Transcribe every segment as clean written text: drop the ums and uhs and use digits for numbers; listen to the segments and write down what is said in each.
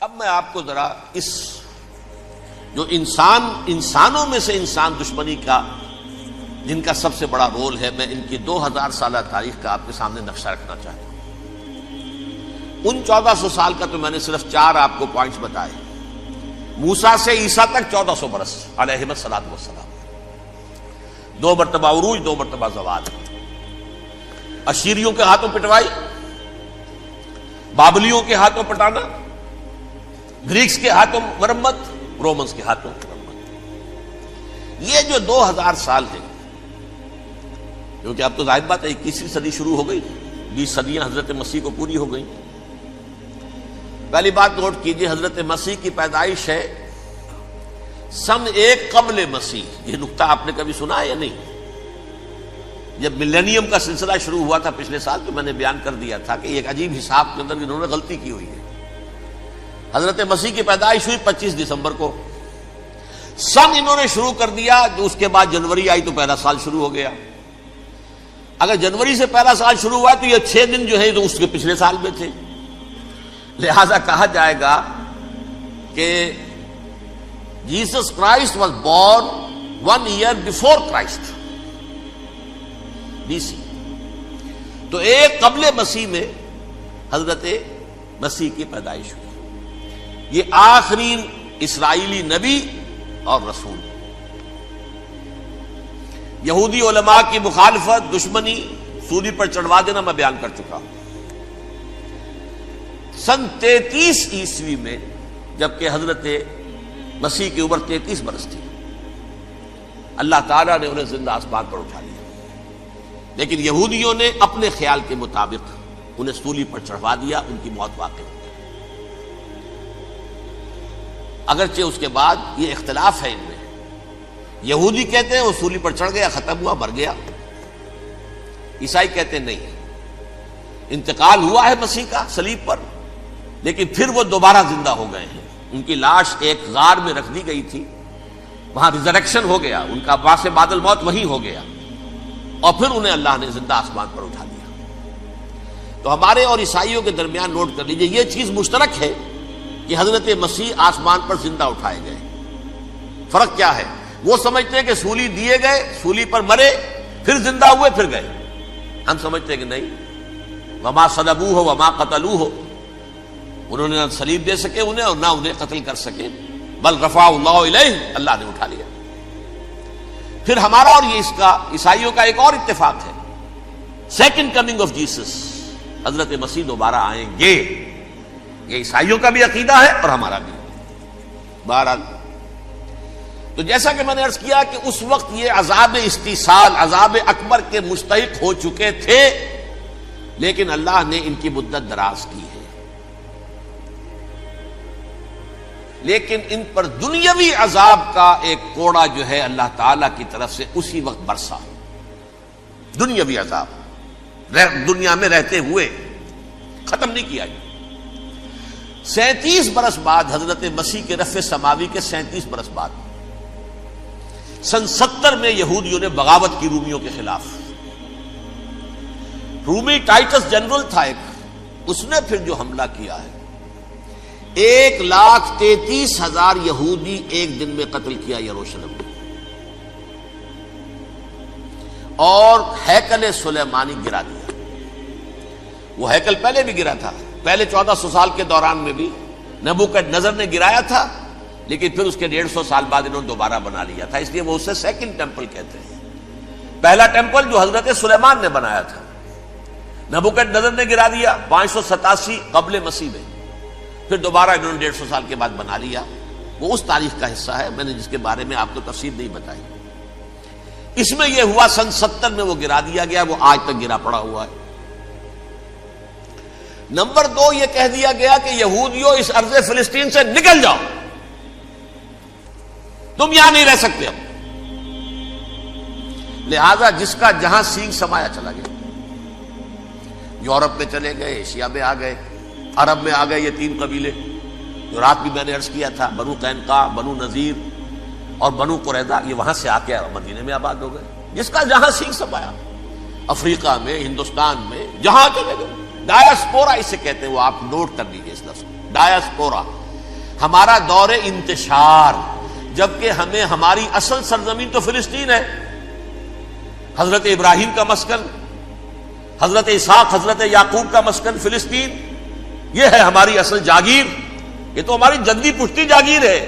اب میں آپ کو ذرا اس جو انسانوں میں سے انسان دشمنی کا جن کا سب سے بڑا رول ہے، میں ان کی 2000 سالہ تاریخ کا آپ کے سامنے نقشہ رکھنا چاہتا ہوں۔ ان 1400 سال کا تو میں نے صرف 4 آپ کو پوائنٹس بتائے۔ موسیٰ سے عیسیٰ تک 1400 برس علیہ الصلوۃ والسلام، 2 مرتبہ عروج، 2 مرتبہ زوال، اشیریوں کے ہاتھوں پٹوائی، بابلیوں کے ہاتھوں پٹانا، گریکس کے ہاتھوں مرمت، رومنس کے ہاتھوں مرمت۔ یہ جو 2000 سال ہیں، کیونکہ اب تو ظاہر بات ہے 21ویں صدی شروع ہو گئی، 20 صدیاں حضرت مسیح کو پوری ہو گئی۔ پہلی بات نوٹ کیجئے، حضرت مسیح کی پیدائش ہے سن 1 قبل مسیح۔ یہ نقطہ آپ نے کبھی سنا ہے یا نہیں؟ جب ملینیم کا سلسلہ شروع ہوا تھا پچھلے سال، تو میں نے بیان کر دیا تھا کہ ایک عجیب حساب کے اندر انہوں نے غلطی کی ہوئی ہے۔ حضرت مسیح کی پیدائش ہوئی 25 دسمبر کو، سن انہوں نے شروع کر دیا، جو اس کے بعد جنوری آئی تو پہلا سال شروع ہو گیا۔ اگر جنوری سے پہلا سال شروع ہوا تو یہ 6 دن جو ہے تو اس کے پچھلے سال میں تھے، لہذا کہا جائے گا کہ Jesus Christ was born 1 year before Christ, BC۔ تو 1 قبل مسیح میں حضرت مسیح کی پیدائش ہوئی۔ یہ آخری اسرائیلی نبی اور رسول۔ یہودی علماء کی مخالفت، دشمنی، سولی پر چڑھوا دینا میں بیان کر چکا ہوں۔ سن 33 عیسوی میں، جبکہ حضرت مسیح کی عمر 33 برس تھی، اللہ تعالیٰ نے انہیں زندہ آسمان پر اٹھا لیا، لیکن یہودیوں نے اپنے خیال کے مطابق انہیں سولی پر چڑھوا دیا، ان کی موت واقع ہو گئی۔ اگرچہ اس کے بعد یہ اختلاف ہے ان میں، یہودی کہتے ہیں وہ سولی پر چڑھ گیا، ختم ہوا، مر گیا، عیسائی کہتے ہیں نہیں، انتقال ہوا ہے مسیح کا صلیب پر، لیکن پھر وہ دوبارہ زندہ ہو گئے ہیں۔ ان کی لاش ایک غار میں رکھ دی گئی تھی، وہاں ریزریکشن ہو گیا، ان کا باعث بعد الموت وہی ہو گیا، اور پھر انہیں اللہ نے زندہ آسمان پر اٹھا دیا۔ تو ہمارے اور عیسائیوں کے درمیان نوٹ کر لیجئے، یہ چیز مشترک ہے کہ حضرت مسیح آسمان پر زندہ اٹھائے گئے۔ فرق کیا ہے؟ وہ سمجھتے ہیں کہ سولی دیے گئے، سولی پر مرے، پھر زندہ ہوئے، پھر گئے۔ ہم سمجھتے ہیں کہ نہیں، وما صلبوہ وما قتلوہ، انہوں نے نہ صلیب دے سکے انہیں اور نہ انہیں قتل کر سکے، بل رفعہ اللہ الیہ، اللہ نے اٹھا لیا۔ پھر ہمارا اور یہ اس کا عیسائیوں کا ایک اور اتفاق ہے، سیکنڈ کمنگ آف جیسس، حضرت مسیح دوبارہ آئیں گے۔ یہ عیسائیوں کا بھی عقیدہ ہے اور ہمارا بھی۔ بہرحال تو جیسا کہ میں نے عرض کیا کہ اس وقت یہ عذاب استیصال، عذاب اکبر کے مستحق ہو چکے تھے، لیکن اللہ نے ان کی مدت دراز کی ہے، لیکن ان پر دنیاوی عذاب کا ایک کوڑا جو ہے اللہ تعالی کی طرف سے اسی وقت برسا۔ دنیاوی عذاب دنیا میں رہتے ہوئے ختم نہیں کیا۔ 37 برس بعد، حضرت مسیح کے رفع سماوی کے 37 برس بعد، سن 70 میں یہودیوں نے بغاوت کی رومیوں کے خلاف۔ رومی ٹائٹس جنرل تھا ایک، اس نے پھر جو حملہ کیا ہے، 1,33,000 یہودی ایک دن میں قتل کیا یروشلم میں، اور ہیکل سلیمانی گرا دیا۔ وہ ہیکل پہلے بھی گرا تھا، پہلے 1400 سال کے دوران میں بھی نبوکڈنیزر نے گرایا تھا، لیکن پھر اس کے 150 سال بعد انہوں نے دوبارہ بنا لیا تھا، اس لیے وہ اسے سیکنڈ ٹیمپل کہتے ہیں۔ پہلا ٹیمپل جو حضرت سلیمان نے بنایا تھا، نبوکڈنیزر نے گرا دیا 587 قبل مسیح میں، پھر دوبارہ انہوں نے 150 سال کے بعد بنا لیا۔ وہ اس تاریخ کا حصہ ہے، میں نے جس کے بارے میں آپ کو تفصیل نہیں بتائی۔ اس میں یہ ہوا سن 70 میں وہ گرا دیا گیا، وہ آج تک گرا پڑا ہوا ہے۔ نمبر 2، یہ کہہ دیا گیا کہ یہودیوں اس ارض فلسطین سے نکل جاؤ، تم یہاں نہیں رہ سکتے اب۔ لہذا جس کا جہاں سینگ سمایا چلا گیا، یورپ میں چلے گئے، ایشیا میں آ گئے، عرب میں آ گئے، یہ 3 قبیلے جو رات بھی میں نے عرض کیا تھا، بنو قینقاع، بنو نذیر اور بنو قریظہ، یہ وہاں سے آ کے مدینے میں آباد ہو گئے۔ جس کا جہاں سینگ سمایا، افریقہ میں، ہندوستان میں، جہاں چلے گئے، ڈایاسپورا اسے کہتے ہیں، وہ آپ نوٹ کر لیجیے اس لفظ کو، ڈایاسپورا، ہمارا دور انتشار، جبکہ ہمیں ہماری اصل سرزمین تو فلسطین ہے، حضرت ابراہیم کا مسکن، حضرت اسحاق حضرت یعقوب کا مسکن فلسطین، یہ ہے ہماری اصل جاگیر، یہ تو ہماری جدی پشتی جاگیر ہے،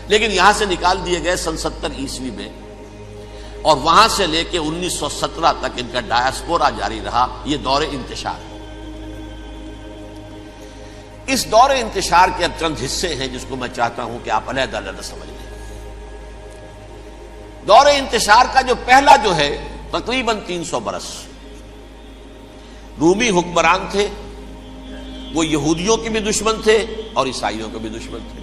لیکن یہاں سے نکال دیے گئے سن 70 عیسوی میں، اور وہاں سے لے کے 1917 تک ان کا ڈایاسپورا جاری رہا۔ یہ دور انتشار ہے۔ اس دور انتشار کے اب چند حصے ہیں جس کو میں چاہتا ہوں کہ آپ علیحدہ علیحدہ سمجھ لیں۔ دور انتشار کا جو پہلا جو ہے تقریباً 300 برس، رومی حکمران تھے، وہ یہودیوں کے بھی دشمن تھے اور عیسائیوں کے بھی دشمن تھے۔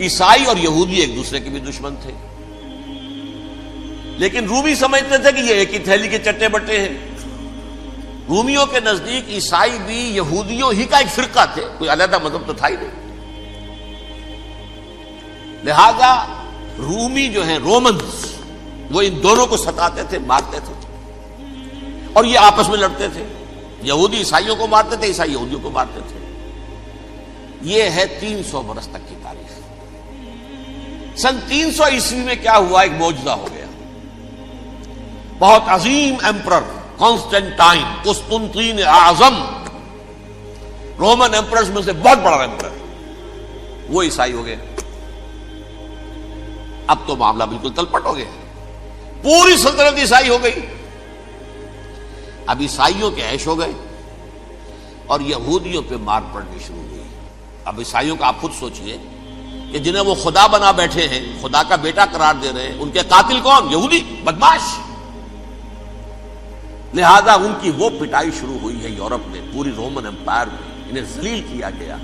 عیسائی اور یہودی ایک دوسرے کے بھی دشمن تھے، لیکن رومی سمجھتے تھے کہ یہ ایک ہی تھیلی کے چٹے بٹے ہیں۔ رومیوں کے نزدیک عیسائی بھی یہودیوں ہی کا ایک فرقہ تھے، کوئی علیحدہ مذہب تو تھا ہی نہیں۔ لہذا رومی جو ہیں رومنز، وہ ان دونوں کو ستاتے تھے، مارتے تھے، اور یہ آپس میں لڑتے تھے۔ یہودی عیسائیوں کو مارتے تھے، عیسائی یہودیوں کو مارتے تھے۔ یہ ہے 300 برس تک کی تاریخ۔ سن 300 عیسوی میں کیا ہوا؟ ایک معجزہ ہو گیا۔ بہت عظیم ایمپرر کانسٹینٹائن، قسطنطین اعظم، رومن ایمپررز میں سے بہت بڑا ایمپرر، وہ عیسائی ہو گئے۔ اب تو معاملہ بالکل تلپٹ ہو گیا، پوری سلطنت عیسائی ہو گئی۔ اب عیسائیوں کے عیش ہو گئے اور یہودیوں پہ مار پڑنی شروع ہوئی۔ اب عیسائیوں کا آپ خود سوچئے کہ جنہیں وہ خدا بنا بیٹھے ہیں، خدا کا بیٹا قرار دے رہے ہیں، ان کے قاتل کون؟ یہودی بدماش۔ لہذا ان کی وہ پٹائی شروع ہوئی ہے یورپ میں، پوری رومن امپائر میں انہیں ذلیل کیا گیا۔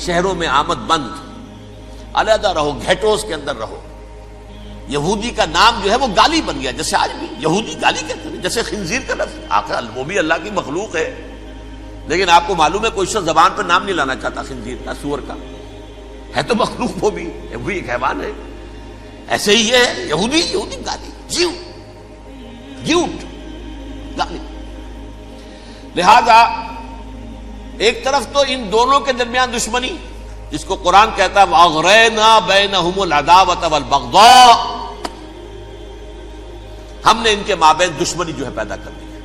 شہروں میں آمد بند، علیحدہ رہو، گھیٹوز کے اندر رہو۔ یہودی کا نام جو ہے وہ گالی بن گیا، جیسے آج بھی یہودی گالی کہتے ہیں، جیسے خنزیر کا لفظ، آخر وہ بھی اللہ کی مخلوق ہے، لیکن آپ کو معلوم ہے کوئی شخص زبان پہ نام نہیں لانا چاہتا خنزیر کا، سور کا، ہے تو مخلوق وہ بھی ایک حیوان ہے۔ ایسے ہی یہ ہے یہودی گالی، جیوٹ گالی۔ لہذا ایک طرف تو ان دونوں کے درمیان دشمنی، جس کو قرآن کہتا ہے وَأَغْرَيْنَا بَيْنَهُمُ الْعَدَاوَةَ وَالْبَغْضَاءَ، ہم نے ان کے مابین دشمنی جو ہے پیدا کر دی ہے۔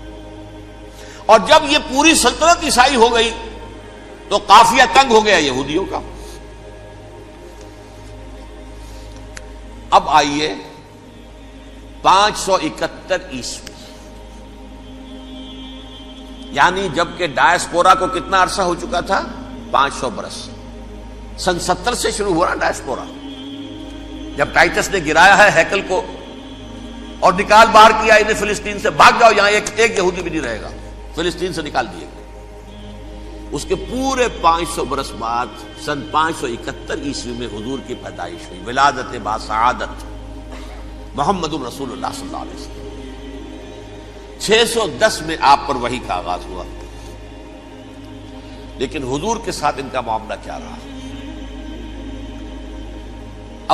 اور جب یہ پوری سلطنت عیسائی ہو گئی تو قافیہ تنگ ہو گیا یہودیوں کا۔ اب آئیے 571 عیسوی، یعنی جبکہ ڈایاسپورا کو کتنا عرصہ ہو چکا تھا؟ 500 برس۔ سن 70 سے شروع ہو رہا ڈایاسپورا، جب ٹائٹس نے گرایا ہے ہیکل کو اور نکال باہر کیا انہیں فلسطین سے، بھاگ جاؤ یہاں ایک یہودی بھی نہیں رہے گا، فلسطین سے نکال دیے گئے۔ اس کے پورے 500 برس بعد سن 571 عیسوی میں حضور کی پیدائش ہوئی، ولادت باسعادت محمد رسول اللہ صلی اللہ علیہ وسلم۔ 610 میں آپ پر وحی کا آغاز ہوا، لیکن حضور کے ساتھ ان کا معاملہ کیا رہا؟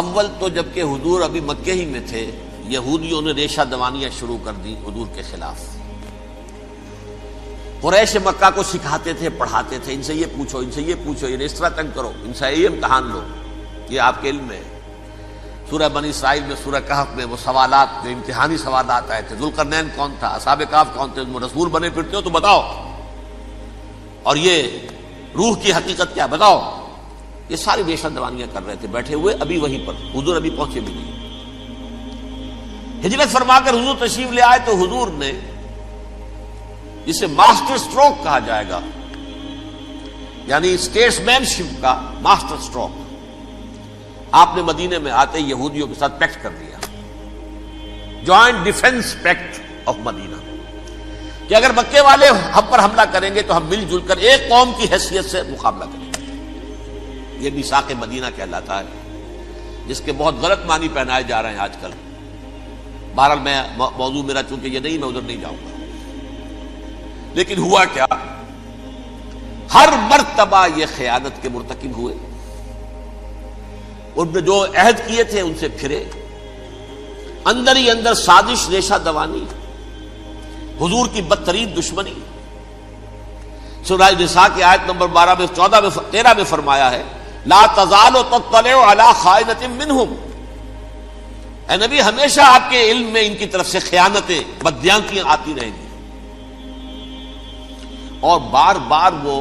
اول تو جبکہ حضور ابھی مکے ہی میں تھے، یہودیوں نے ریشہ دوانیاں شروع کر دی حضور کے خلاف۔ قریش مکہ کو سکھاتے تھے، پڑھاتے تھے، ان سے یہ پوچھو، ان سے یہ پوچھو، انہیں اس طرح تنگ کرو، ان سے یہ امتحان لو، یہ آپ کے علم میں ہے۔ سورہ بنی اسرائیل میں، سورہ کہف میں وہ سوالات، جو امتحانی سوالات آئے تھے، ذوالقرنین کون تھا، اصحاب کہف کون تھے، تم رسول بنے پھرتے ہو تو بتاؤ، اور یہ روح کی حقیقت کیا بتاؤ۔ یہ ساری ریشہ دوانیاں کر رہے تھے بیٹھے ہوئے، ابھی وہیں پر حضور ابھی پہنچے بھی نہیں۔ ہجرت فرما کر حضور تشریف لے آئے تو حضور نے، جسے ماسٹر سٹروک کہا جائے گا، یعنی اسٹیٹس مین شپ کا ماسٹر سٹروک، آپ نے مدینے میں آتے یہودیوں کے ساتھ پیکٹ کر دیا، جوائنٹ ڈیفنس پیکٹ آف مدینہ، کہ اگر مکے والے ہم پر حملہ کریں گے تو ہم مل جل کر ایک قوم کی حیثیت سے مقابلہ کریں گے۔ یہ میثاق مدینہ کہلاتا ہے، جس کے بہت غلط معنی پہنائے جا رہے ہیں آج کل۔ بہرحال میں موضوع میرا چونکہ یہ نہیں، میں ادھر نہیں جاؤں گا، لیکن ہوا کیا؟ ہر مرتبہ یہ خیانت کے مرتکب ہوئے، ان نے جو عہد کیے تھے ان سے پھرے، اندر ہی اندر سازش، ریشہ دوانی، حضور کی بدترین دشمنی۔ سورہ نساء کی آیت نمبر 12 میں 14 میں 13 میں فرمایا ہے لا تزال تطلع علی خائنۃ منہم، اے نبی ہمیشہ آپ کے علم میں ان کی طرف سے خیانتیں، بددیانتیاں آتی رہیں گی. اور بار بار وہ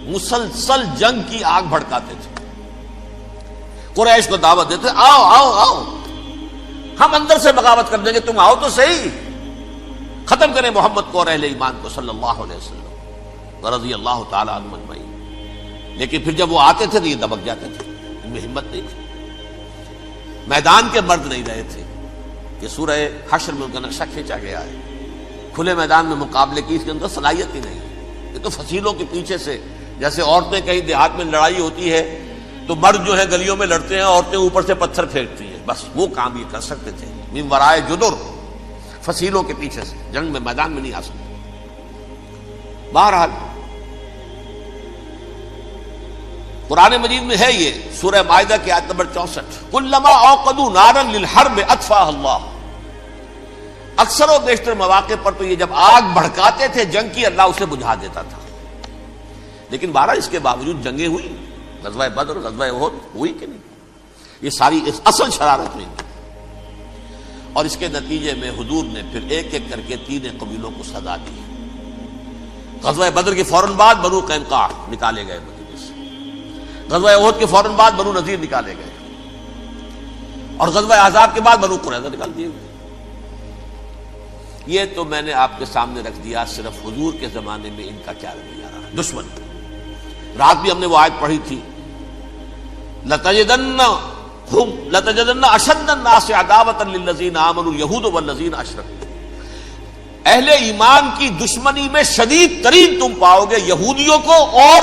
مسلسل جنگ کی آگ بھڑکاتے تھے. قریش کو دعوت دیتے، آؤ آؤ آؤ ہم اندر سے بغاوت کر دیں گے، تم آؤ تو صحیح، ختم کریں محمد کو اور اہل ایمان کو صلی اللہ علیہ وسلم رضی اللہ تعالی عنہم اجمعین. لیکن پھر جب وہ آتے تھے تو یہ دبک جاتے تھے، ان میں ہمت نہیں تھی، میدان کے مرد نہیں رہے تھے. یہ سورہ حشر میں ان کا نقشہ کھینچا گیا ہے. کھلے میدان میں مقابلے کی اس کے اندر صلاحیت ہی نہیں. یہ تو فصیلوں کے پیچھے سے، جیسے عورتیں کہیں دیہات میں لڑائی ہوتی ہے تو مرد جو ہے گلیوں میں لڑتے ہیں، عورتیں اوپر سے پتھر پھینکتی ہیں، بس وہ کام یہ کر سکتے تھے. من ورائے جدر، فصیلوں کے پیچھے سے، جنگ میں میدان میں نہیں آ سکتے. بہرحال قرآن مجید میں ہے یہ سورہ مائدہ کی آیت نمبر 64، کلما اوقدوا نارا للحرب اطفاها اللہ. اکثر و بیشتر مواقع پر تو یہ جب آگ بھڑکاتے تھے جنگ کی، اللہ اسے بجھا دیتا تھا. لیکن بہرحال اس کے باوجود جنگیں ہوئی، غزوہ بدر، غزوہ احد ہوئی کہ نہیں. یہ ساری اصل شرارت ہوئی، اور اس کے نتیجے میں حضور نے پھر ایک ایک کر کے 3 قبیلوں کو سزا دی. غزوہ بدر کے فوراً بعد بنو قینقاع نکالے گئے مدینے سے، غزوہ احد کے فوراً بعد بنو نذیر نکالے گئے، اور غزوہ احزاب کے بعد بنو قریظہ نکال دیے گئے. یہ تو میں نے آپ کے سامنے رکھ دیا صرف حضور کے زمانے میں ان کا کیا رویہ رہا. دشمن، رات بھی ہم نے وہ آیت پڑھی تھی، لَتَجِدَنَّ أَشَدَّ النَّاسِ عَدَاوَةً لِلَّذِينَ آمَنُوا الْيَهُودُ وَالَّذِينَ أَشْرَكُوا. اہل ایمان کی دشمنی میں شدید ترین تم پاؤ گے یہودیوں کو اور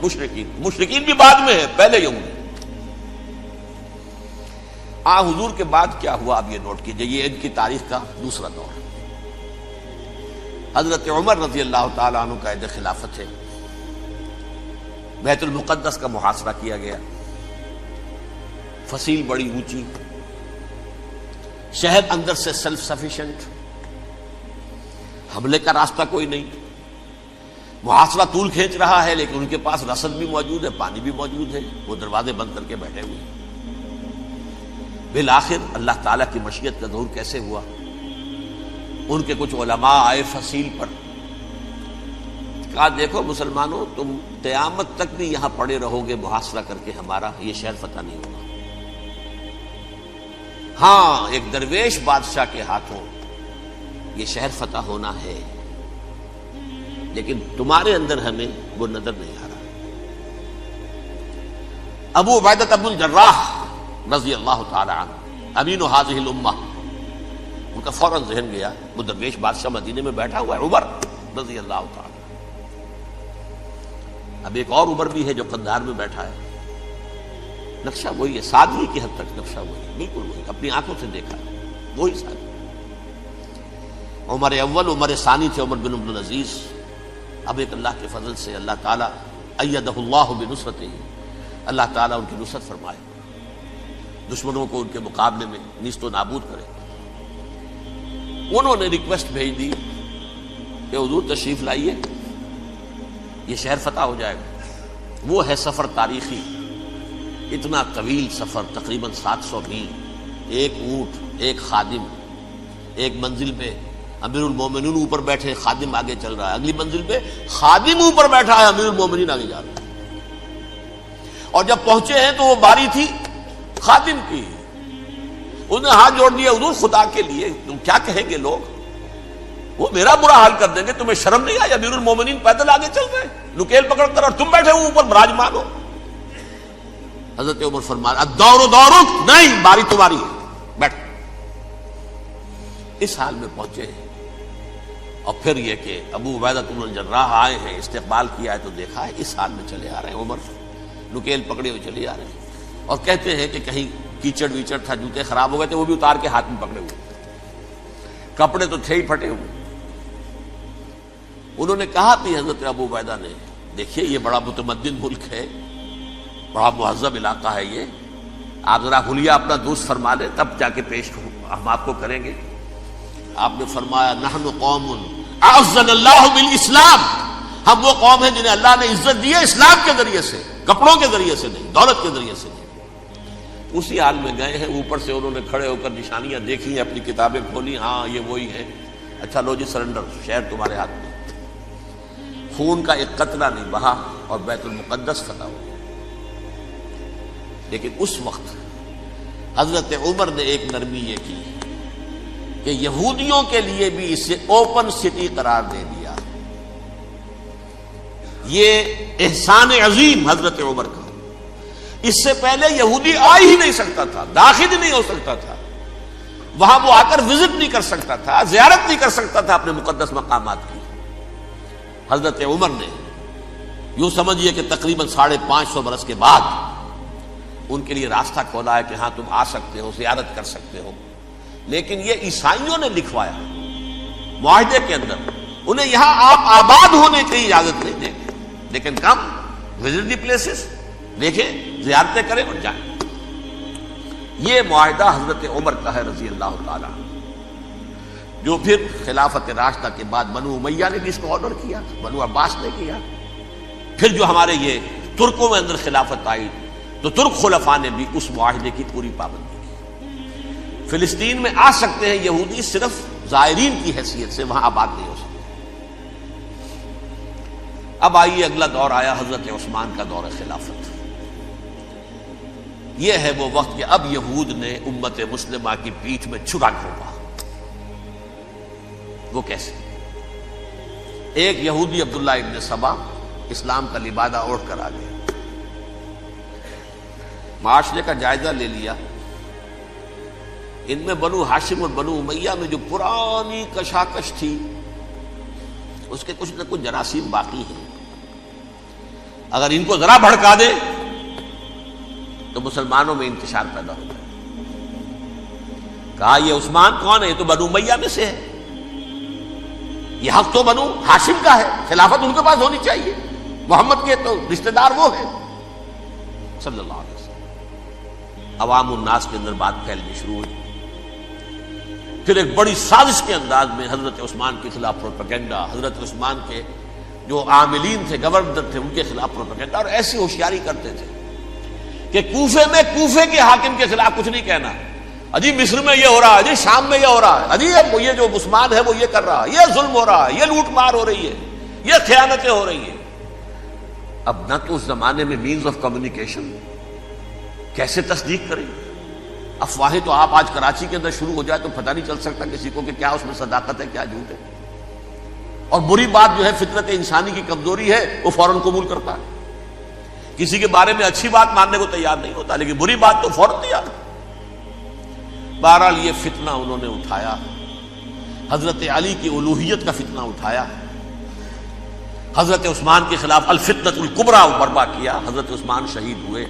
مشرکین بھی بعد میں ہے، پہلے یہودی. حضور کے بعد کیا ہوا اب یہ نوٹ کیجئے، یہ ان کی تاریخ کا دوسرا دور. حضرت عمر رضی اللہ تعالی عنہ کا عہد خلافت ہے. بیت المقدس کا محاصرہ کیا گیا، فصیل بڑی اونچی، شہر اندر سے سیلف سفیشینٹ، حملے کا راستہ کوئی نہیں. محاصرہ طول کھینچ رہا ہے لیکن ان کے پاس رسد بھی موجود ہے، پانی بھی موجود ہے، وہ دروازے بند کر کے بیٹھے ہوئے ہیں. بالآخر اللہ تعالیٰ کی مشیت کا ظہور کیسے ہوا؟ ان کے کچھ علماء آئے فصیل پر، کہا دیکھو مسلمانوں، تم قیامت تک بھی یہاں پڑے رہو گے محاصرہ کر کے، ہمارا یہ شہر فتح نہیں ہوگا. ہاں ایک درویش بادشاہ کے ہاتھوں یہ شہر فتح ہونا ہے، لیکن تمہارے اندر ہمیں وہ نظر نہیں آ رہا. ابو عبیدہ بن الجراح رضی اللہ تعالی عنہ امین هذه الامہ، ان کا فوراً ذہن گیا وہ درویش بادشاہ مدینے میں بیٹھا ہوا ہے عمر رضی اللہ تعالی. اب ایک اور عمر بھی ہے جو قندھار میں بیٹھا ہے. نقشہ وہی ہے، سادگی کی حد تک نقشہ وہی ہے، بالکل وہی، اپنی آنکھوں سے دیکھا ہے وہی سادگی. عمر اول، عمر ثانی تھے عمر بن عبد العزیز. اب ایک اللہ کے فضل سے اللہ تعالیٰ ایدہ اللہ بنصرتہ، اللہ تعالیٰ ان کی نصرت فرمائے، دشمنوں کو ان کے مقابلے میں نیست و نابود کرے. انہوں نے ریکویسٹ بھیج دی کہ حضور تشریف لائیے، یہ شہر فتح ہو جائے گا. وہ ہے سفر تاریخی، اتنا طویل سفر، تقریباً 700 میل، ایک اونٹ، ایک خادم، ایک منزل پہ امیر المومنین اوپر بیٹھے، خادم آگے چل رہا ہے، اگلی منزل پہ خادم اوپر بیٹھا ہے، امیر المومنین آگے جا رہا ہے. اور جب پہنچے ہیں تو وہ باری تھی خادم کی. انہوں نے ہاتھ جوڑ دیا، حضور خدا کے لیے تم کیا کہیں گے لوگ، وہ میرا برا حال کر دیں گے، تمہیں شرم نہیں آئی؟ امیر المومنین پیدل آگے چل رہے ہیں نکیل پکڑ کر، اور تم بیٹھے ہو اوپر براجمان ہو. حضرت عمر فرمایا الدور دورک، نہیں باری تمہاری ہے، بیٹھ. اس حال میں پہنچے ہیں. اور پھر یہ کہ ابو عبیدہ بن الجراح آئے ہیں، استقبال کیا ہے تو دیکھا ہے اس حال میں چلے آ رہے ہیں. عمر نکیل پکڑے ہوئے چلے آ رہے ہیں، اور کہتے ہیں کہ کہیں کیچڑ ویچڑ تھا، جوتے خراب ہو گئے تھے، وہ بھی اتار کے ہاتھ میں پکڑے ہوئے، کپڑے تو تھے ہی پھٹے ہوئے. انہوں نے کہا بھی حضرت ابو عبیدہ نے، دیکھیے یہ بڑا متمدن ملک ہے، بڑا مہذب علاقہ ہے، یہ آپ ذرا حلیہ اپنا درست فرما لیں تب جا کے پیش ہم آپ کو کریں گے. آپ نے فرمایا نحن قوم اعزنا اللہ بالاسلام، ہم وہ قوم ہیں جنہیں اللہ نے عزت دی ہے اسلام کے ذریعے سے. کپڑوں کے ذریعے سے نہیں، دولت کے ذریعے سے نہیں۔ اسی حال میں گئے ہیں، اوپر سے انہوں نے کھڑے ہو کر نشانیاں دیکھی ہیں، اپنی کتابیں کھولی، ہاں یہ وہی ہے، اچھا لو جی سرنڈر، شہر تمہارے ہاتھ میں۔ خون کا ایک قطرہ نہیں بہا اور بیت المقدس فتح ہو گیا۔ لیکن اس وقت حضرت عمر نے ایک نرمی یہ کی کہ یہودیوں کے لیے بھی اسے اوپن سٹی قرار دے دیا۔ یہ احسان عظیم حضرت عمر کا۔ اس سے پہلے یہودی آ ہی نہیں سکتا تھا، داخل ہی نہیں ہو سکتا تھا، وہاں وہ آ کر وزٹ نہیں کر سکتا تھا، زیارت نہیں کر سکتا تھا اپنے مقدس مقامات کی۔ حضرت عمر نے یوں سمجھیے کہ تقریباً 550 برس کے بعد ان کے لیے راستہ کھولا ہے کہ ہاں تم آ سکتے ہو، زیارت کر سکتے ہو۔ لیکن یہ عیسائیوں نے لکھوایا معاہدے کے اندر، انہیں یہاں آپ آباد ہونے کی اجازت نہیں دیں گے، لیکن کم وزٹ دی پلیسز، دیکھیں زیارتیں کریں اور جائیں۔ یہ معاہدہ حضرت عمر کا ہے رضی اللہ تعالیٰ، جو پھر خلافت راشدہ کے بعد بنو امیہ نے بھی اس کو آرڈر کیا، بنو عباس نے کیا۔ پھر جو ہمارے یہ ترکوں میں اندر خلافت آئی تو ترک خلفاء نے بھی اس معاہدے کی پوری پابندی کی۔ فلسطین میں آ سکتے ہیں یہودی، صرف زائرین کی حیثیت سے، وہاں آباد نہیں ہو سکتے۔ اب آئیے اگلا دور آیا حضرت عثمان کا دور خلافت۔ یہ ہے وہ وقت کہ اب یہود نے امت مسلمہ کی پیٹھ میں چھرا گھونپا۔ وہ کیسے؟ ایک یہودی عبداللہ ابن سبا اسلام کا لبادہ اوڑھ کر آ گیا، معاشرے کا جائزہ لے لیا، ان میں بنو ہاشم اور بنو امیہ میں جو پرانی کشاکش تھی اس کے کچھ نہ کچھ جراثیم باقی ہیں، اگر ان کو ذرا بھڑکا دے تو مسلمانوں میں انتشار پیدا ہو جائے۔ کہا یہ عثمان کون ہے؟ یہ تو بنو امیہ میں سے ہے، یہ حق تو بنو ہاشم کا ہے، خلافت ان کے پاس ہونی چاہیے، محمد کے تو رشتہ دار وہ ہے صلی اللہ علیہ وسلم۔ عوام الناس کے اندر بات پھیلنی شروع ہوئی۔ پھر ایک بڑی سازش کے انداز میں حضرت عثمان کے خلاف پروپیگنڈا، حضرت عثمان کے جو عاملین تھے، گورنر تھے، ان کے خلاف پروپیگنڈا، اور ایسی ہوشیاری کرتے تھے کہ کوفے میں کوفے کے حاکم کے خلاف کچھ نہیں کہنا، اجی مصر میں یہ ہو رہا ہے، اجی شام میں یہ ہو رہا ہے، اجی یہ جو عثمان ہے وہ یہ کر رہا ہے، یہ ظلم ہو رہا ہے، یہ لوٹ مار ہو رہی ہے، یہ خیانتیں ہو رہی ہیں۔ اب نہ تو اس زمانے میں مینز آف کمیونیکیشن، کیسے تصدیق کریں؟ افواہیں تو آپ آج کراچی کے اندر شروع ہو جائے تو پتہ نہیں چل سکتا کسی کو کہ کیا اس میں صداقت ہے، کیا جھوٹ ہے، اور بری بات جو ہے فطرت انسانی کی کمزوری ہے، وہ فوراً قبول کرتا ہے، کسی کے بارے میں اچھی بات ماننے کو تیار نہیں ہوتا، لیکن بری بات تو فوراً تیار۔ بہرحال یہ فتنہ انہوں نے اٹھایا، حضرت علی کی الوہیت کا فتنہ اٹھایا، حضرت عثمان کے خلاف الفتنۃ الکبریٰ برپا کیا، حضرت عثمان شہید ہوئے۔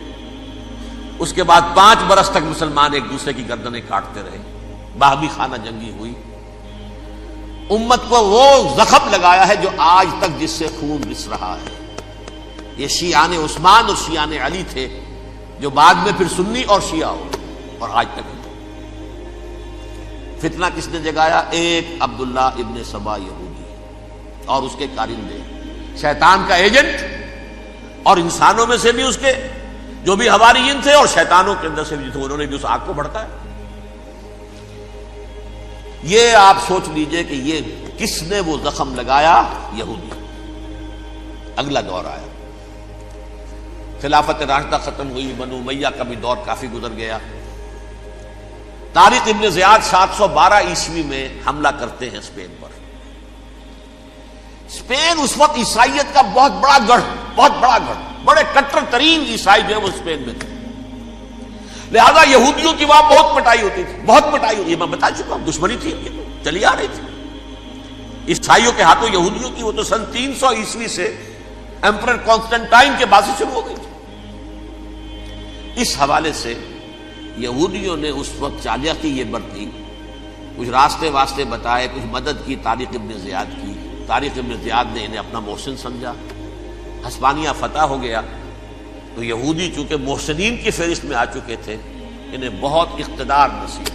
اس کے بعد 5 برس تک مسلمان ایک دوسرے کی گردنیں کاٹتے رہے، باہمی خانہ جنگی ہوئی، امت کو وہ زخم لگایا ہے جو آج تک جس سے خون رس رہا ہے۔ یہ شیعان عثمان اور شیعان علی تھے جو بعد میں پھر سنی اور شیعہ ہو، اور آج تک فتنہ کس نے جگایا؟ ایک عبداللہ ابن سبا یہودی اور اس کے کارندے، شیطان کا ایجنٹ، اور انسانوں میں سے بھی اس کے جو بھی حواریین تھے اور شیطانوں کے اندر سے بھی تھے، انہوں نے بھی اس آگ کو بھڑکایا۔ یہ آپ سوچ لیجئے کہ یہ کس نے وہ زخم لگایا؟ یہودی۔ اگلا دور آیا، خلافت راشدہ ختم ہوئی، بنو امیہ کا بھی دور کافی گزر گیا۔ طارق ابن زیاد 712 عیسوی میں حملہ کرتے ہیں اسپین پر۔ اسپین اس وقت عیسائیت کا بہت بڑا گڑھ، بڑے کٹر ترین عیسائی جو ہے وہ اسپین میں تھے، لہذا یہودیوں کی وہاں بہت پٹائی ہوتی تھی، یہ میں بتا چکا ہوں، دشمنی تھی، یہ تو چلی آ رہی تھی عیسائیوں کے ہاتھوں یہودیوں کی۔ وہ تو سن 300 عیسوی سے ایمپرر کانسٹنٹائن کے بعد سے شروع ہو گئی تھی۔ اس حوالے سے یہودیوں نے اس وقت چالاکی یہ برتی، کچھ راستے واسطے بتائے، کچھ مدد کی طارق ابن زیاد کی۔ طارق ابن زیاد نے انہیں اپنا محسن سمجھا، ہسپانیہ فتح ہو گیا تو یہودی چونکہ محسنین کی فہرست میں آ چکے تھے، انہیں بہت اقتدار نصیب،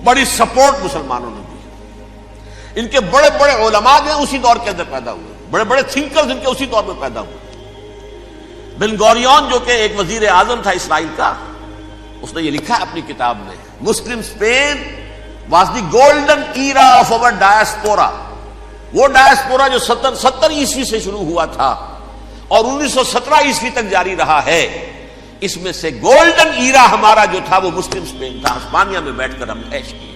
بڑی سپورٹ مسلمانوں نے دی۔ ان کے بڑے بڑے علماء جو ہیں اسی دور کے اندر پیدا ہوئے، بڑے بڑے تھنکرز ان کے اسی دور میں پیدا ہوئے۔ بن گوریون جو کہ ایک وزیر اعظم تھا اسرائیل کا، اس نے یہ لکھا ہے اپنی کتاب میں، Muslim Spain was the golden era of our diaspora. وہ ڈائسپورا جو 70 عیسوی سے شروع ہوا تھا اور 1917 عیسوی تک جاری رہا ہے، اس میں سے گولڈن ایرا ہمارا جو تھا وہ مسلم اسپین تھا. ہسپانیہ میں بیٹھ کر ہم عیش کیے،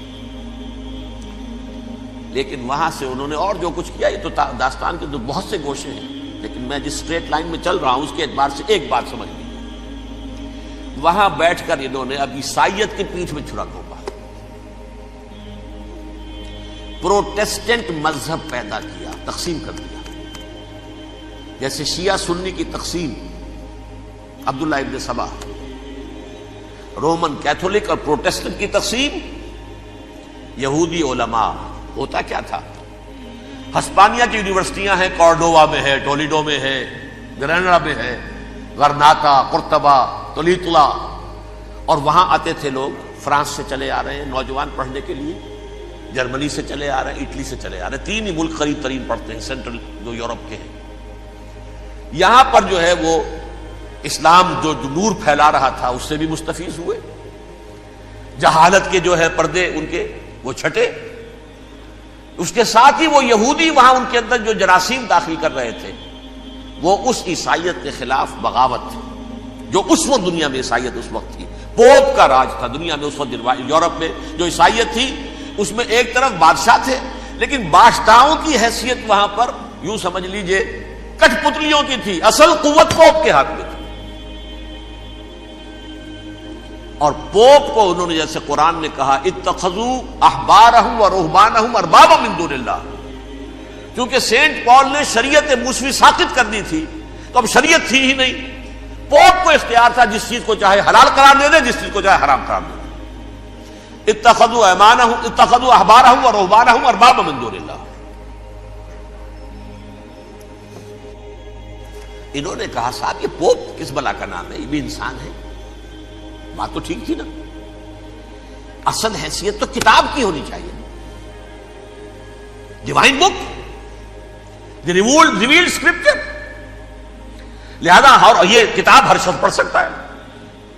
لیکن وہاں سے انہوں نے اور جو کچھ کیا، یہ تو داستان کے تو بہت سے گوشے ہیں، لیکن میں جس اسٹریٹ لائن میں چل رہا ہوں اس کے اعتبار سے ایک بات سمجھ لی، وہاں بیٹھ کر انہوں نے اب عیسائیت کی پیٹھ میں چھرا گھونپا، پروٹیسٹنٹ مذہب پیدا کیا، تقسیم کر دیا. جیسے شیعہ سنی کی تقسیم، عبداللہ ابن سبا، رومن کیتھولک اور پروٹیسٹنٹ کی تقسیم، یہودی علماء. ہوتا کیا تھا؟ ہسپانیہ کی یونیورسٹیاں ہیں، کارڈووا میں ہے، ٹولیڈو میں ہے، گریناڈا میں ہے، غرناطہ، قرطبہ، تولیتلا، اور وہاں آتے تھے لوگ. فرانس سے چلے آ رہے ہیں نوجوان پڑھنے کے لیے، جرمنی سے چلے آ رہے ہیں، اٹلی سے چلے آ رہے ہیں. 3 ہی ملک قریب ترین پڑھتے ہیں سینٹرل جو یورپ کے ہیں. یہاں پر جو ہے وہ اسلام جو نور پھیلا رہا تھا اس سے بھی مستفیض ہوئے. جہالت کے جو ہے پردے ان کے وہ چھٹے. اس کے ساتھ ہی وہ یہودی وہاں ان کے اندر جو جراثیم داخل کر رہے تھے، وہ اس عیسائیت کے خلاف بغاوت تھی جو اس وقت دنیا میں عیسائیت اس وقت تھی. پوپ کا راج تھا دنیا میں اس وقت. یورپ میں جو عیسائیت تھی اس میں ایک طرف بادشاہ تھے، لیکن بادشاہوں کی حیثیت وہاں پر یوں سمجھ لیجئے کٹ پتلیوں کی تھی، اصل قوت پوپ کے ہاتھ میں تھی. اور پوپ کو انہوں نے جیسے قرآن نے کہا اتخذوا احبارهم ورهبانهم اربابا من دون اللہ، کیونکہ سینٹ پال نے شریعت موسوی ساقط کر دی تھی تو اب شریعت تھی ہی نہیں. پوپ کو اختیار تھا جس چیز کو چاہے حلال قرار دے دے، جس چیز کو چاہے حرام قرار دے دے. اتخذوا احبارهم ورهبانهم اربابا من دون اللہ. انہوں نے کہا صاحب یہ پوپ کس بلا کا نام ہے، یہ بھی انسان ہے. بات تو ٹھیک تھی نا، اصل حیثیت تو کتاب کی ہونی چاہیے، ڈیوائن بک، دی ریویلڈ اسکرپچر. لہذا اور یہ کتاب ہر شخص پڑھ سکتا ہے.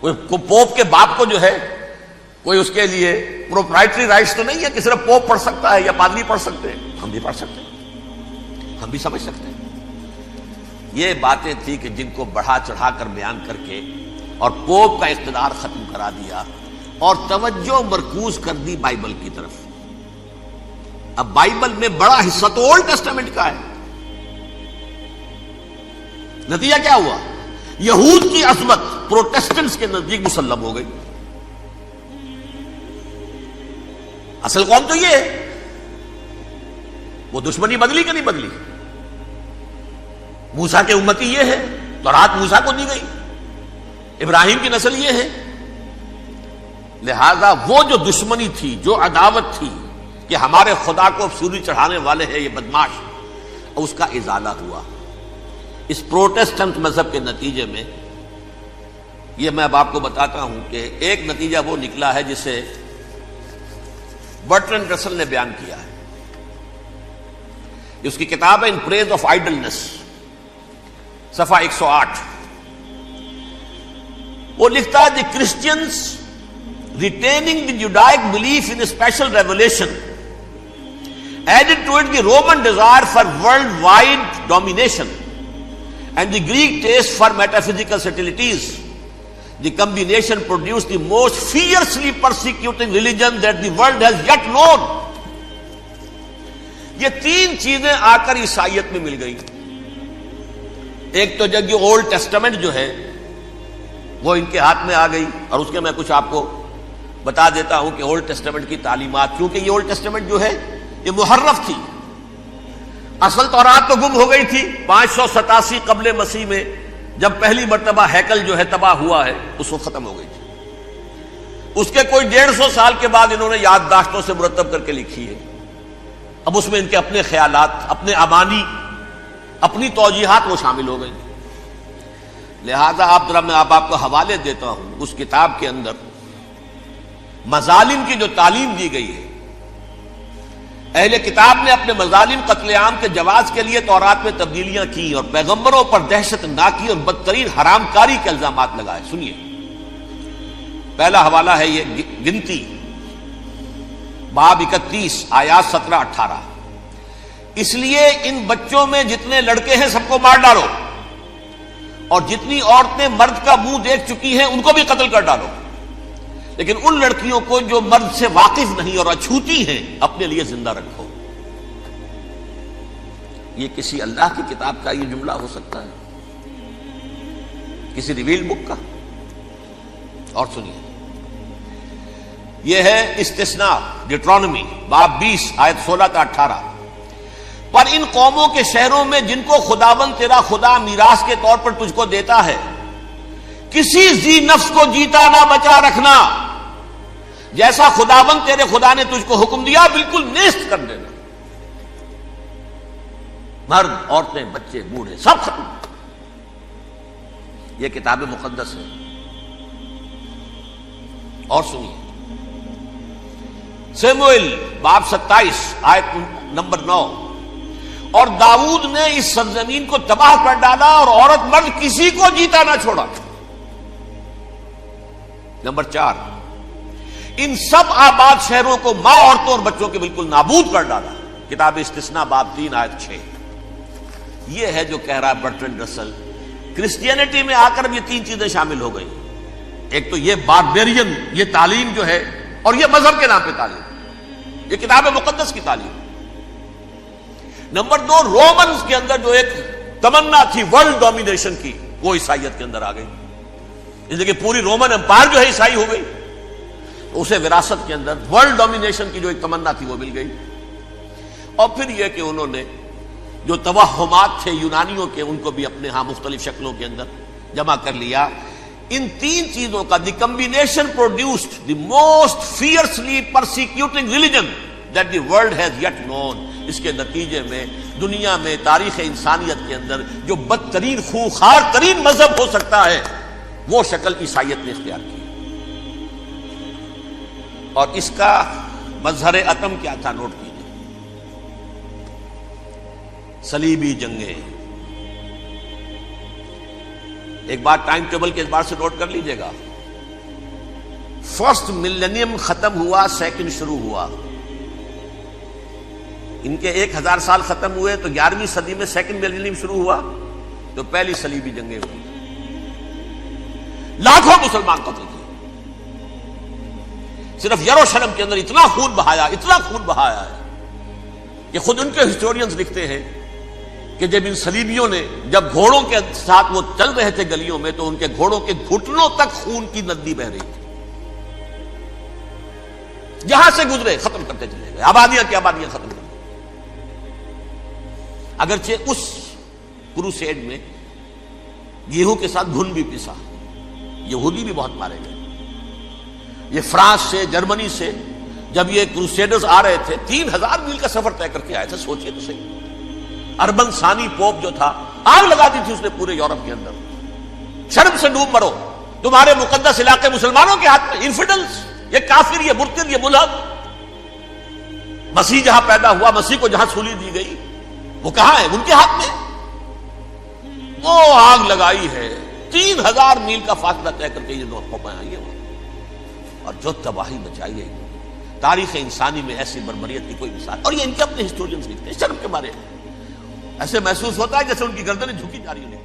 کوئی پوپ کے باپ کو جو ہے کوئی اس کے لیے پروپرائٹری رائٹس تو نہیں ہے کہ صرف پوپ پڑھ سکتا ہے یا پادری پڑھ سکتے ہیں. ہم بھی پڑھ سکتے ہیں، ہم بھی سمجھ سکتے ہیں. یہ باتیں تھی کہ جن کو بڑھا چڑھا کر بیان کر کے اور پوپ کا اقتدار ختم کرا دیا اور توجہ مرکوز کر دی بائبل کی طرف. اب بائبل میں بڑا حصہ تو اولڈ ٹیسٹامنٹ کا ہے. نتیجہ کیا ہوا؟ یہود کی عظمت پروٹیسٹنٹس کے نزدیک مسلم ہو گئی. اصل قوم تو یہ ہے. وہ دشمنی بدلی کہ نہیں بدلی؟ موسیٰ کے امتی یہ ہے، تورات موسیٰ کو دی گئی، ابراہیم کی نسل یہ ہے. لہذا وہ جو دشمنی تھی، جو عداوت تھی کہ ہمارے خدا کو سولی چڑھانے والے ہیں یہ بدماش، اس کا ازالہ ہوا اس پروٹیسٹنٹ مذہب کے نتیجے میں. یہ میں اب آپ کو بتاتا ہوں کہ ایک نتیجہ وہ نکلا ہے جسے برٹرنڈ رسل نے بیان کیا ہے. اس کی کتاب ہے ان پریز آف آئیڈلنس، صفحہ 108. وہ لکھتا ہے the Christians retaining the Judaic belief in special revelation added to it the Roman desire for worldwide domination and the Greek taste for metaphysical subtleties. The combination produced the most fiercely persecuting religion that the world has yet known. یہ 3 چیزیں آ کر عیسائیت میں مل گئی. ایک تو جب یہ اولڈ ٹیسٹمنٹ جو ہے وہ ان کے ہاتھ میں آ گئی، اور اس کے میں کچھ آپ کو بتا دیتا ہوں کہ اولڈ ٹیسٹمنٹ کی تعلیمات، کیونکہ یہ اولڈ ٹیسٹمنٹ جو ہے یہ محرف تھی. اصل تورات تو گم ہو گئی تھی 587 قبل مسیح میں، جب پہلی مرتبہ ہیکل جو ہے تباہ ہوا ہے، اس وقت ختم ہو گئی تھی. اس کے کوئی 150 سال کے بعد انہوں نے یادداشتوں سے مرتب کر کے لکھی ہے. اب اس میں ان کے اپنے خیالات، اپنے امانی، اپنی توجیحات وہ شامل ہو گئی. لہذا آپ ذرا میں آپ کو حوالے دیتا ہوں اس کتاب کے اندر مظالم کی جو تعلیم دی گئی ہے اہل کتاب نے اپنے مظالم قتل عام کے جواز کے لیے تورات میں تبدیلیاں کی اور پیغمبروں پر دہشت ناکی اور بدترین حرام کاری کے الزامات لگائے. سنیے، پہلا حوالہ ہے یہ گنتی باب 31 آیات 17-18. اس لیے ان بچوں میں جتنے لڑکے ہیں سب کو مار ڈالو، اور جتنی عورتیں مرد کا منہ دیکھ چکی ہیں ان کو بھی قتل کر ڈالو، لیکن ان لڑکیوں کو جو مرد سے واقف نہیں اور اچھوتی ہیں اپنے لیے زندہ رکھو. یہ کسی اللہ کی کتاب کا یہ جملہ ہو سکتا ہے؟ کسی ریویل بک کا؟ اور سنیے، یہ ہے استثناء ڈیٹرانومی باب 20 آیت 16-18. پر ان قوموں کے شہروں میں جن کو خداوند تیرا خدا میراث کے طور پر تجھ کو دیتا ہے، کسی ذی نفس کو جیتا نہ بچا رکھنا، جیسا خداوند تیرے خدا نے تجھ کو حکم دیا بالکل نیست کر دینا. مرد، عورتیں، بچے، بوڑھے سب ختم. یہ کتاب مقدس ہے. اور سنیے، سموئیل باب 27 آیت نمبر 9. اور داؤد نے اس سرزمین کو تباہ کر ڈالا اور عورت مرد کسی کو جیتا نہ چھوڑا. نمبر 4، ان سب آباد شہروں کو ماں، عورتوں اور بچوں کے بالکل نابود کر ڈالا. کتاب استثناء باب 3 آیت 6. یہ ہے جو کہہ رہا ہے برٹرنڈ رسل، کرسچینٹی میں آ کر اب یہ تین چیزیں شامل ہو گئی. ایک تو یہ باربیرین یہ تعلیم جو ہے، اور یہ مذہب کے نام پہ تعلیم، یہ کتاب مقدس کی تعلیم. نمبر 2، رومنز کے اندر جو ایک تمنا تھی ورلڈ ڈومینیشن کی، وہ عیسائیت کے اندر آ گئی. اس لیے کہ پوری رومن امپائر جو ہے عیسائی ہو گئی، تو اسے وراثت کے اندر ورلڈ ڈومینیشن کی جو ایک تمنا تھی وہ مل گئی. اور پھر یہ کہ انہوں نے جو توہمات تھے یونانیوں کے، ان کو بھی اپنے ہاں مختلف شکلوں کے اندر جمع کر لیا. ان تین چیزوں کا the combination produced the most fiercely persecuting religion that the world has yet known. اس کے نتیجے میں دنیا میں تاریخ انسانیت کے اندر جو بدترین خونخوار ترین مذہب ہو سکتا ہے وہ شکل عیسائیت نے اختیار کی. اور اس کا مظہر عتم کیا تھا؟ نوٹ کیجیے، صلیبی جنگیں. ایک بات ٹائم ٹیبل کے اعتبار سے نوٹ کر لیجئے گا. فرسٹ ملینیم ختم ہوا، سیکنڈ شروع ہوا. ان کے 1000 سال ختم ہوئے تو 11ویں صدی میں سیکنڈ ملینیم شروع ہوا، تو پہلی صلیبی جنگیں ہوئی. لاکھوں مسلمان قتل کیے. صرف یروشلم کے اندر اتنا خون بہایا ہے کہ خود ان کے ہسٹورینز لکھتے ہیں کہ جب ان صلیبیوں نے جب گھوڑوں کے ساتھ وہ چل رہے تھے گلیوں میں، تو ان کے گھوڑوں کے گھٹنوں تک خون کی ندی بہ رہی تھی. جہاں سے گزرے ختم کرتے چلے گئے، آبادیاں کی آبادیاں ختم کر. اگرچہ اس کروسیڈ میں گیہوں کے ساتھ گھن بھی پسا، یہودی بھی بہت مارے گئے. یہ فرانس سے، جرمنی سے جب یہ کروسیڈرز آ رہے تھے، 3000 میل کا سفر طے کر کے آئے تھے. سوچئے تو صحیح. اربن ثانی پوپ جو تھا، آگ لگا دی تھی اس نے پورے یورپ کے اندر. شرم سے ڈوب مرو، تمہارے مقدس علاقے مسلمانوں کے ہاتھ میں. انفیڈلز، یہ کافر، یہ مرتد، یہ ملحد. مسیح جہاں پیدا ہوا، مسیح کو جہاں سولی دی گئی، وہ کہاں ہے؟ ان کے ہاتھ میں. وہ آگ لگائی ہے، 3000 میل کا فاصلہ طے کر کے یہ قومیں آئی ہیں، اور جو تباہی مچائی ہے. تاریخ انسانی میں ایسی بربریت کی کوئی مثال. اور یہ ان کے اپنے ہسٹورینز لکھتے ہیں. شرم کے بارے میں ایسے محسوس ہوتا ہے جیسے ان کی گردنیں جھکی جا رہی ہیں.